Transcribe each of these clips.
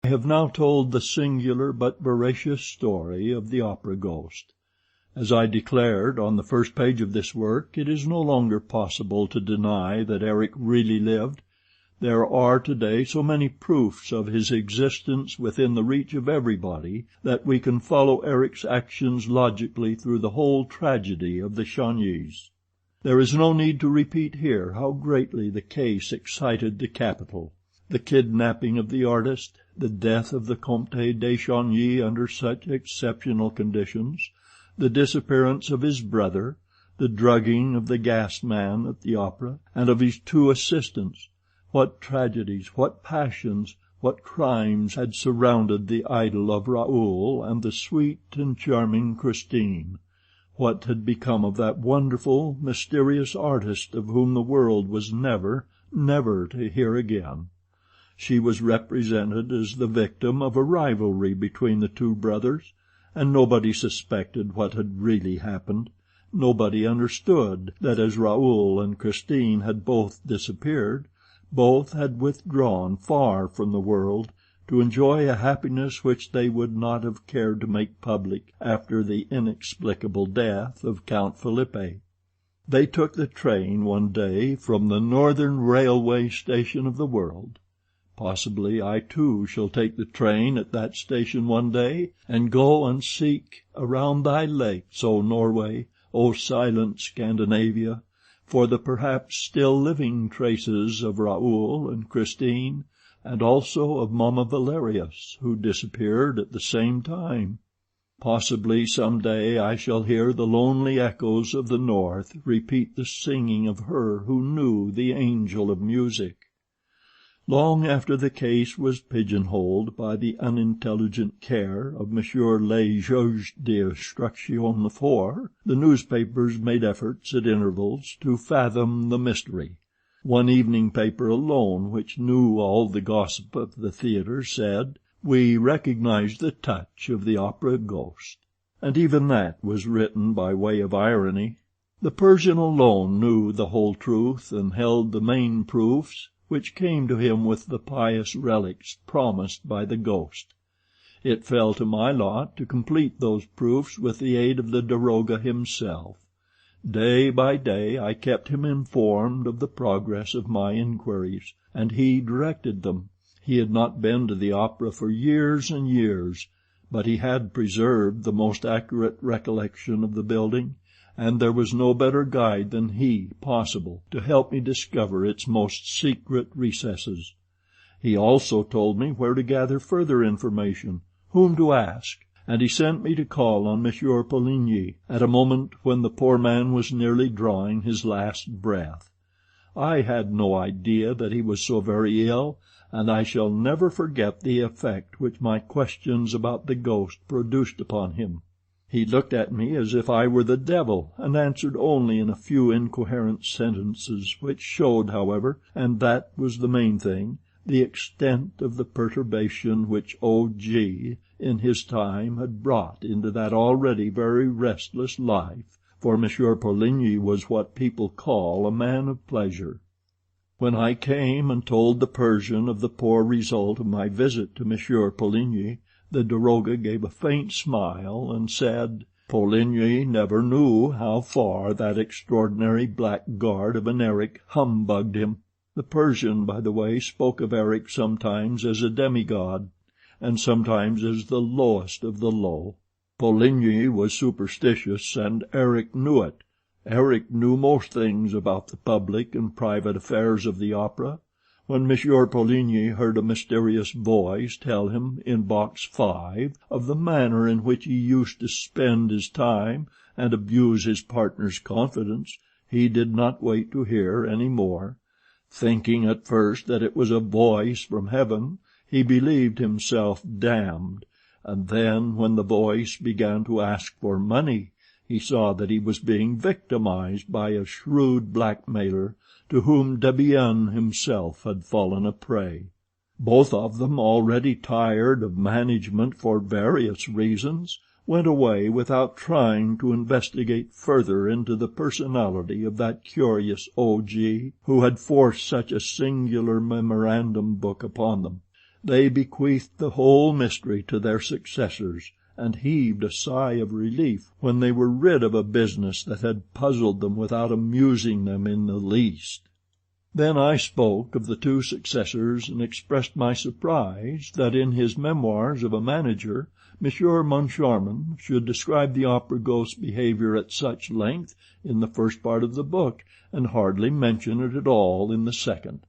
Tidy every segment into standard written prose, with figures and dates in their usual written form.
have now told the singular but veracious story of the Opera Ghost. As I declared on the first page of this work, it is no longer possible to deny that Erik really lived. There are today so many proofs of his existence within the reach of everybody that we can follow Erik's actions logically through the whole tragedy of the Chagnys. There is no need to repeat here how greatly the case excited the capital. The kidnapping of the artist, the death of the Comte de Chagny under such exceptional conditions, the disappearance of his brother, the drugging of the gas man at the opera, and of his 2 assistants. What tragedies, what passions, what crimes had surrounded the idol of Raoul and the sweet and charming Christine! What had become of that wonderful, mysterious artist of whom the world was never, never to hear again? She was represented as the victim of a rivalry between the 2 brothers, and nobody suspected what had really happened. Nobody understood that as Raoul and Christine had both disappeared, both had withdrawn far from the world to enjoy a happiness which they would not have cared to make public after the inexplicable death of Count Philippe. They took the train one day from the northern railway station of the world. Possibly I too shall take the train at that station one day, and go and seek around thy lakes, O Norway, O silent Scandinavia, for the perhaps still living traces of Raoul and Christine, and also of Mamma Valerius, who disappeared at the same time. Possibly some day I shall hear the lonely echoes of the north repeat the singing of her who knew the angel of music. Long after the case was pigeonholed by the unintelligent care of Monsieur le Juge d'Instruction IV, the newspapers made efforts at intervals to fathom the mystery. One evening paper alone, which knew all the gossip of the theatre, said, "We recognize the touch of the Opera Ghost," and even that was written by way of irony. The Persian alone knew the whole truth and held the main proofs, which came to him with the pious relics promised by the ghost. It fell to my lot to complete those proofs with the aid of the daroga himself. Day by day I kept him informed of the progress of my inquiries, and he directed them. He had not been to the opera for years and years, but he had preserved the most accurate recollection of the building, and there was no better guide than he possible to help me discover its most secret recesses. He also told me where to gather further information, whom to ask, and he sent me to call on Monsieur Poligny at a moment when the poor man was nearly drawing his last breath. I had no idea that he was so very ill, and I shall never forget the effect which my questions about the ghost produced upon him. He looked at me as if I were the devil, and answered only in a few incoherent sentences, which showed, however, and that was the main thing, the extent of the perturbation which O.G. in his time had brought into that already very restless life, for Monsieur Poligny was what people call a man of pleasure. When I came and told the Persian of the poor result of my visit to Monsieur Poligny, the daroga gave a faint smile and said, "Poligny never knew how far that extraordinary blackguard of an Erik humbugged him." The Persian, by the way, spoke of Erik sometimes as a demigod, and sometimes as the lowest of the low. Poligny was superstitious, and Erik knew it. Erik knew most things about the public and private affairs of the opera. When Monsieur Poligny heard a mysterious voice tell him in box 5 of the manner in which he used to spend his time and abuse his partner's confidence, he did not wait to hear any more. Thinking at first that it was a voice from heaven, he believed himself damned, and then when the voice began to ask for money, he saw that he was being victimized by a shrewd blackmailer to whom Debienne himself had fallen a prey. Both of them, already tired of management for various reasons, went away without trying to investigate further into the personality of that curious O.G. who had forced such a singular memorandum book upon them. They bequeathed the whole mystery to their successors, and heaved a sigh of relief when they were rid of a business that had puzzled them without amusing them in the least. Then I spoke of the two successors, and expressed my surprise that in his Memoirs of a Manager Monsieur Moncharmin should describe the opera ghost's behavior at such length in the first part of the book, and hardly mention it at all in the second.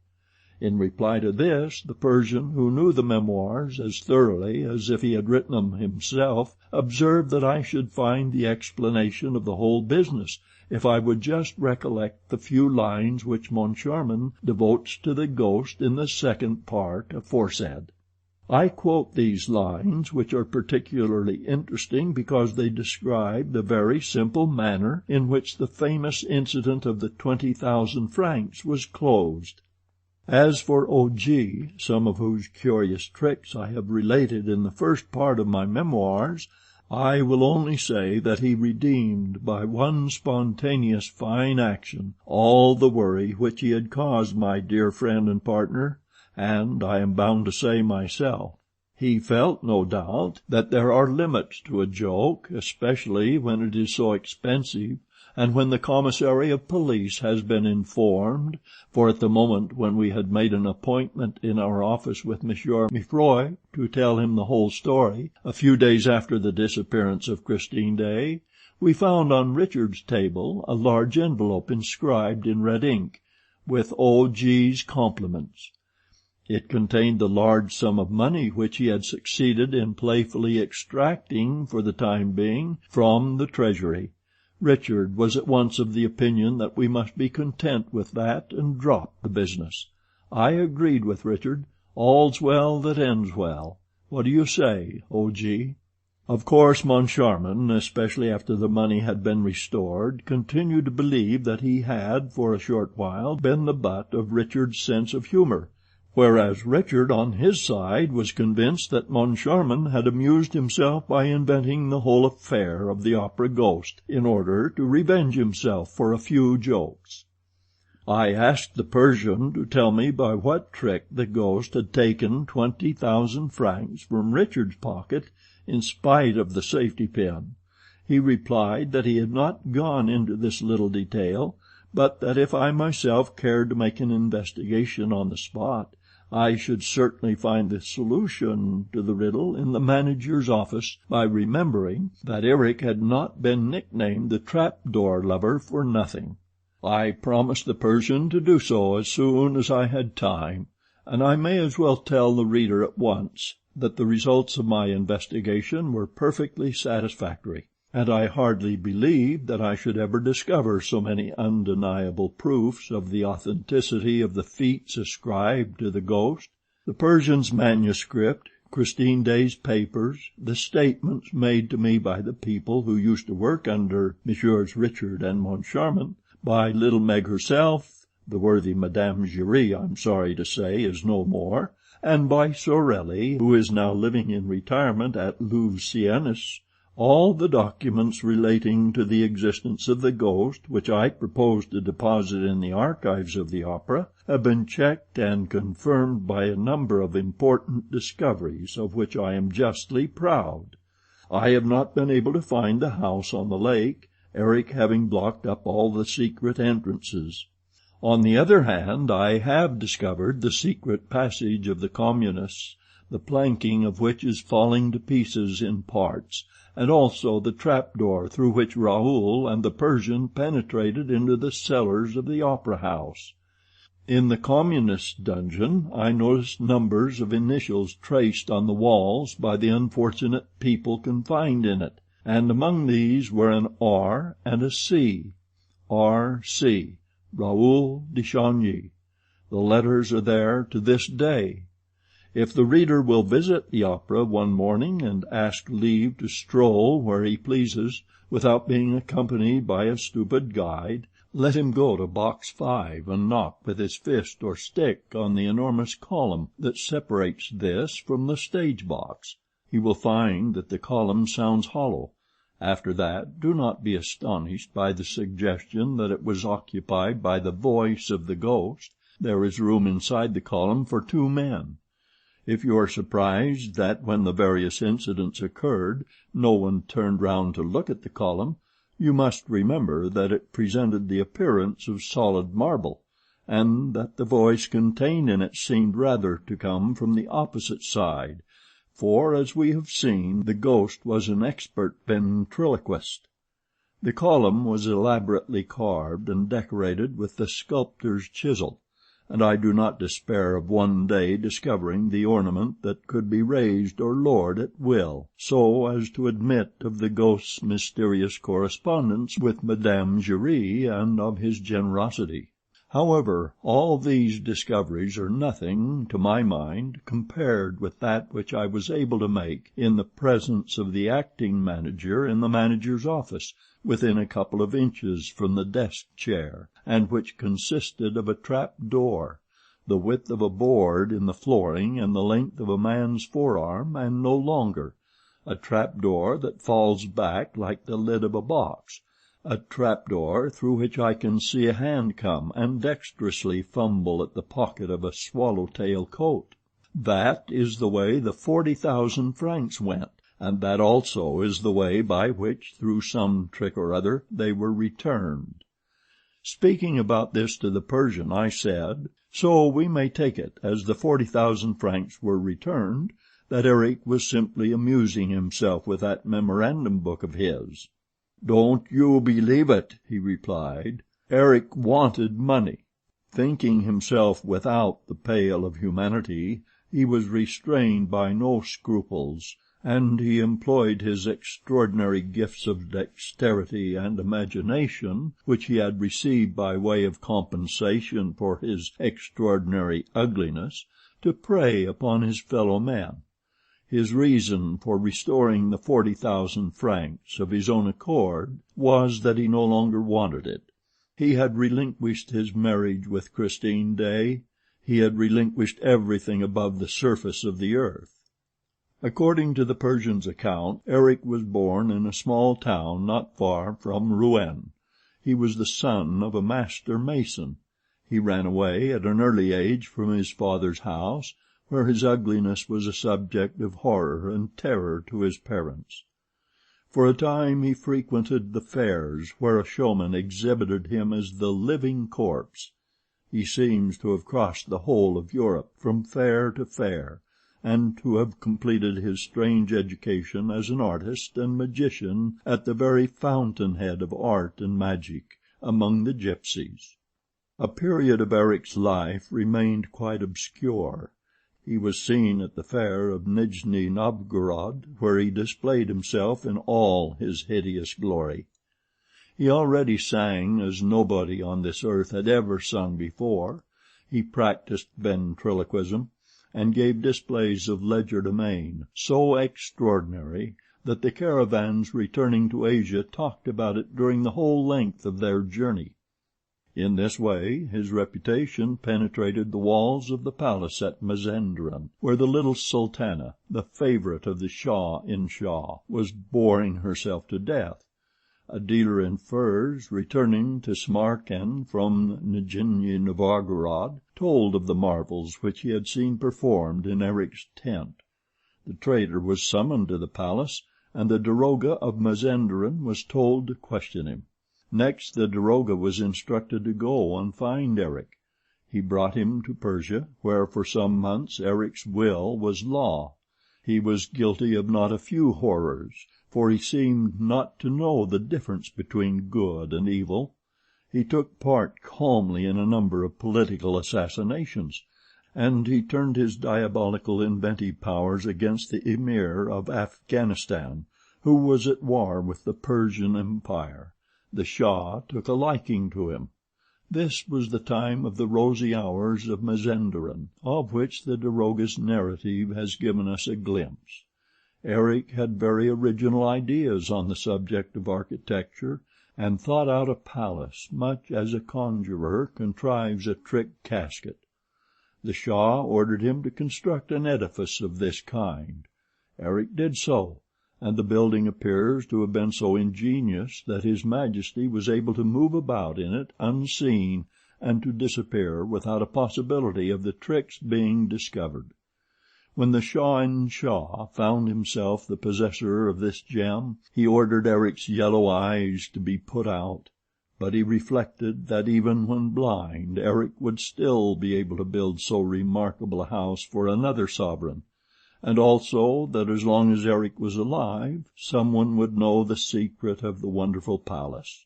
In reply to this, the Persian, who knew the Memoirs as thoroughly as if he had written them himself, observed that I should find the explanation of the whole business if I would just recollect the few lines which Moncharmin devotes to the ghost in the second part aforesaid. I quote these lines, which are particularly interesting because they describe the very simple manner in which the famous incident of the 20,000 francs was closed. As for O.G., some of whose curious tricks I have related in the first part of my Memoirs, I will only say that he redeemed by one spontaneous fine action all the worry which he had caused my dear friend and partner, and, I am bound to say myself, he felt, no doubt, that there are limits to a joke, especially when it is so expensive, and when the commissary of police has been informed, for at the moment when we had made an appointment in our office with Monsieur Mifroy to tell him the whole story, a few days after the disappearance of Christine Daae, we found on Richard's table a large envelope inscribed in red ink, with O.G.'s compliments. It contained the large sum of money which he had succeeded in playfully extracting, for the time being, from the treasury. Richard was at once of the opinion that we must be content with that and drop the business. I agreed with Richard. All's well that ends well. What do you say, O.G.? Of course, Moncharmin, especially after the money had been restored, continued to believe that he had, for a short while, been the butt of Richard's sense of humor, whereas Richard, on his side, was convinced that Moncharmin had amused himself by inventing the whole affair of the opera ghost in order to revenge himself for a few jokes. I asked the Persian to tell me by what trick the ghost had taken 20,000 francs from Richard's pocket in spite of the safety pin. He replied that he had not gone into this little detail, but that if I myself cared to make an investigation on the spot, I should certainly find the solution to the riddle in the manager's office by remembering that Erik had not been nicknamed the trap-door lover for nothing. I promised the Persian to do so as soon as I had time, and I may as well tell the reader at once that the results of my investigation were perfectly satisfactory, and I hardly believed that I should ever discover so many undeniable proofs of the authenticity of the feats ascribed to the ghost. The Persian's manuscript, Christine Daae's papers, the statements made to me by the people who used to work under Messieurs Richard and Moncharmin, by little Meg herself, the worthy Madame Giry, I'm sorry to say, is no more, and by Sorelli, who is now living in retirement at Louveciennes. All the documents relating to the existence of the ghost, which I propose to deposit in the archives of the opera, have been checked and confirmed by a number of important discoveries of which I am justly proud. I have not been able to find the house on the lake, Erik having blocked up all the secret entrances. On the other hand, I have discovered the secret passage of the Communists, the planking of which is falling to pieces in parts, and also the trapdoor through which Raoul and the Persian penetrated into the cellars of the opera house. In the Communist dungeon I noticed numbers of initials traced on the walls by the unfortunate people confined in it, and among these were an R and a C. R.C. Raoul de Chagny. The letters are there to this day. If the reader will visit the opera one morning and ask leave to stroll where he pleases without being accompanied by a stupid guide, let him go to box 5 and knock with his fist or stick on the enormous column that separates this from the stage box. He will find that the column sounds hollow. After that, do not be astonished by the suggestion that it was occupied by the voice of the ghost. There is room inside the column for 2 men. If you are surprised that, when the various incidents occurred, no one turned round to look at the column, you must remember that it presented the appearance of solid marble, and that the voice contained in it seemed rather to come from the opposite side, for, as we have seen, the ghost was an expert ventriloquist. The column was elaborately carved and decorated with the sculptor's chisel, and I do not despair of one day discovering the ornament that could be raised or lowered at will, so as to admit of the ghost's mysterious correspondence with Madame Giry and of his generosity. However, all these discoveries are nothing, to my mind, compared with that which I was able to make in the presence of the acting manager in the manager's office, within a couple of inches from the desk-chair, and which consisted of a trap-door, the width of a board in the flooring and the length of a man's forearm, and no longer, a trap-door that falls back like the lid of a box, a trap-door through which I can see a hand come and dexterously fumble at the pocket of a swallow-tail coat. That is the way the 40,000 francs went, and that also is the way by which, through some trick or other, they were returned. Speaking about this to the Persian, I said, so we may take it, as the 40,000 francs were returned, that Erik was simply amusing himself with that memorandum book of his. "Don't you believe it," he replied. "Erik wanted money." Thinking himself without the pale of humanity, he was restrained by no scruples, and he employed his extraordinary gifts of dexterity and imagination, which he had received by way of compensation for his extraordinary ugliness, to prey upon his fellow men. His reason for restoring the 40,000 francs of his own accord was that he no longer wanted it. He had relinquished his marriage with Christine Daae. He had relinquished everything above the surface of the earth. According to the Persian's account, Erik was born in a small town not far from Rouen. He was the son of a master mason. He ran away at an early age from his father's house, where his ugliness was a subject of horror and terror to his parents. For a time he frequented the fairs, where a showman exhibited him as the living corpse. He seems to have crossed the whole of Europe from fair to fair, and to have completed his strange education as an artist and magician at the very fountainhead of art and magic, among the gipsies. A period of Erik's life remained quite obscure. He was seen at the fair of Nijni Novgorod, where he displayed himself in all his hideous glory. He already sang as nobody on this earth had ever sung before. He practiced ventriloquism, and gave displays of legerdemain so extraordinary that the caravans returning to Asia talked about it during the whole length of their journey. In this way his reputation penetrated the walls of the palace at Mazenderan, where the little sultana, the favorite of the Shah-in-Shah, was boring herself to death. A dealer in furs, returning to Samarkand from Nijni Novgorod, told of the marvels which he had seen performed in Erik's tent. The trader was summoned to the palace, and the daroga of Mazenderan was told to question him. Next the daroga was instructed to go and find Erik. He brought him to Persia, where for some months Erik's will was law. He was guilty of not a few horrors, for he seemed not to know the difference between good and evil. He took part calmly in a number of political assassinations, and he turned his diabolical inventive powers against the Emir of Afghanistan, who was at war with the Persian Empire. The Shah took a liking to him. This was the time of the rosy hours of Mazenderan, of which the daroga's narrative has given us a glimpse. Erik had very original ideas on the subject of architecture, and thought out a palace much as a conjurer contrives a trick casket. The Shah ordered him to construct an edifice of this kind. Erik did so, and the building appears to have been so ingenious that His Majesty was able to move about in it unseen and to disappear without a possibility of the trick's being discovered. When the Shah-in-Shah found himself the possessor of this gem, he ordered Erik's yellow eyes to be put out, but he reflected that even when blind Erik would still be able to build so remarkable a house for another sovereign, and also that as long as Erik was alive someone would know the secret of the wonderful palace.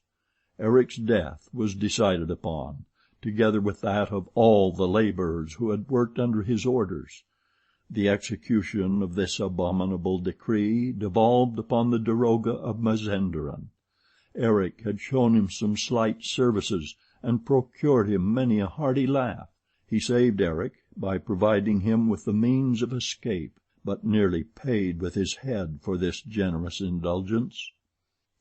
Erik's death was decided upon, together with that of all the laborers who had worked under his orders. The execution of this abominable decree devolved upon the Daroga of Mazenderan. Erik had shown him some slight services and procured him many a hearty laugh. He saved Erik by providing him with the means of escape, but nearly paid with his head for this generous indulgence.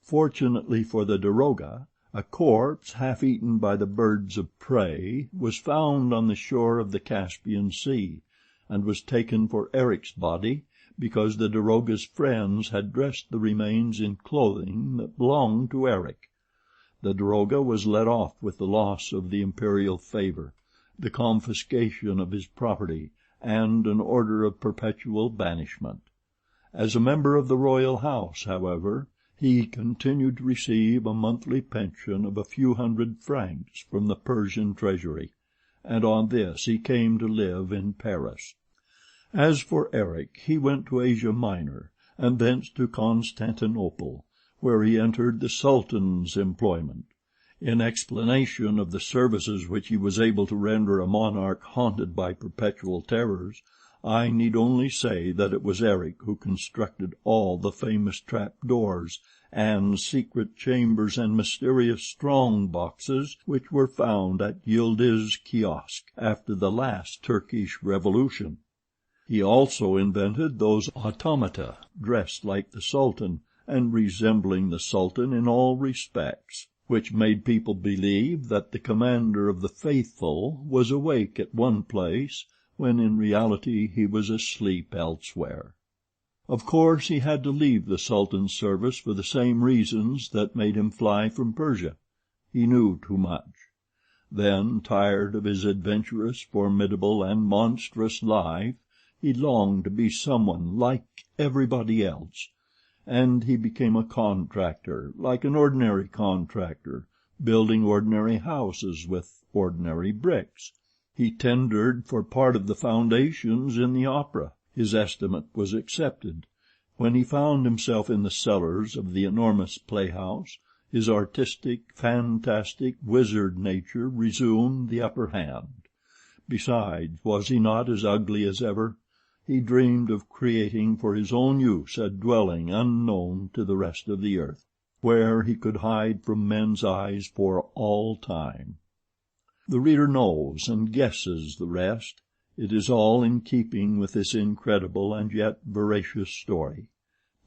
Fortunately for the Daroga, a corpse, half eaten by the birds of prey, was found on the shore of the Caspian Sea, and was taken for Erik's body, because the Daroga's friends had dressed the remains in clothing that belonged to Erik. The Daroga was let off with the loss of the imperial favor, the confiscation of his property, and an order of perpetual banishment. As a member of the royal house, however, he continued to receive a monthly pension of a few hundred francs from the Persian treasury, and on this he came to live in Paris. As for Erik, he went to Asia Minor, and thence to Constantinople, where he entered the Sultan's employment. In explanation of the services which he was able to render a monarch haunted by perpetual terrors, I need only say that it was Erik who constructed all the famous trap-doors and secret chambers and mysterious strong boxes which were found at Yildiz Kiosk after the last Turkish revolution. He also invented those automata, dressed like the Sultan and resembling the Sultan in all respects, which made people believe that the commander of the faithful was awake at one place when in reality he was asleep elsewhere. Of course he had to leave the Sultan's service for the same reasons that made him fly from Persia. He knew too much. Then, tired of his adventurous, formidable, and monstrous life, he longed to be someone like everybody else, and he became a contractor, like an ordinary contractor, building ordinary houses with ordinary bricks. He tendered for part of the foundations in the opera. His estimate was accepted. When he found himself in the cellars of the enormous playhouse, his artistic, fantastic, wizard nature resumed the upper hand. Besides, was he not as ugly as ever? He dreamed of creating for his own use a dwelling unknown to the rest of the earth, where he could hide from men's eyes for all time. The reader knows and guesses the rest. It is all in keeping with this incredible and yet veracious story.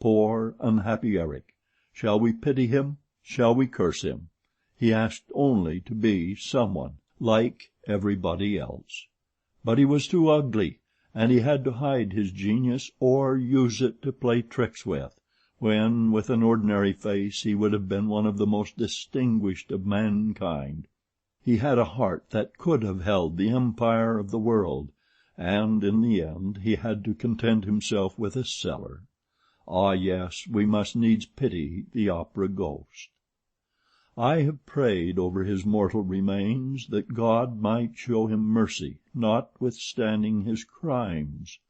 Poor, unhappy Erik! Shall we pity him? Shall we curse him? He asked only to be someone, like everybody else. But he was too ugly, and he had to hide his genius or use it to play tricks with, when with an ordinary face he would have been one of the most distinguished of mankind. He had a heart that could have held the empire of the world, and in the end he had to content himself with a cellar. Ah, yes, we must needs pity the opera ghost. I have prayed over his mortal remains that God might show him mercy, notwithstanding his crimes.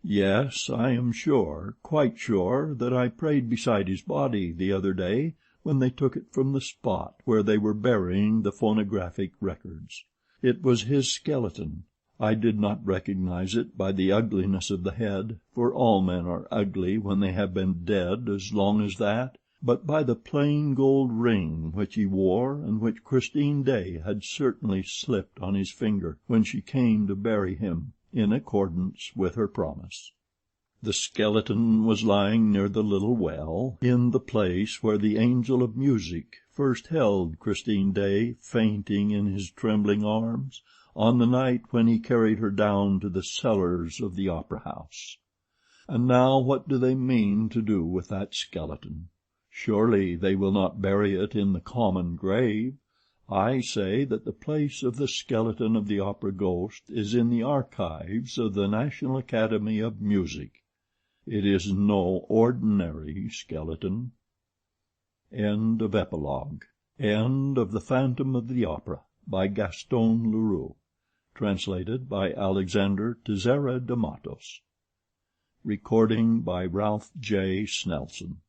Yes, I am sure, quite sure, that I prayed beside his body the other day when they took it from the spot where they were burying the phonographic records. It was his skeleton. I did not recognize it by the ugliness of the head, for all men are ugly when they have been dead as long as that, but by the plain gold ring which he wore, and which Christine Daae had certainly slipped on his finger when she came to bury him in accordance with her promise. The skeleton was lying near the little well, in the place where the angel of music first held Christine Daae fainting in his trembling arms, on the night when he carried her down to the cellars of the opera house. And now what do they mean to do with that skeleton? Surely they will not bury it in the common grave. I say that the place of the skeleton of the Opera Ghost is in the archives of the National Academy of Music. It is no ordinary skeleton. End of Epilogue. End of The Phantom of the Opera, by Gaston Leroux. Translated by Alexander Teixeira de Mattos. Recording by Ralph J. Snelson.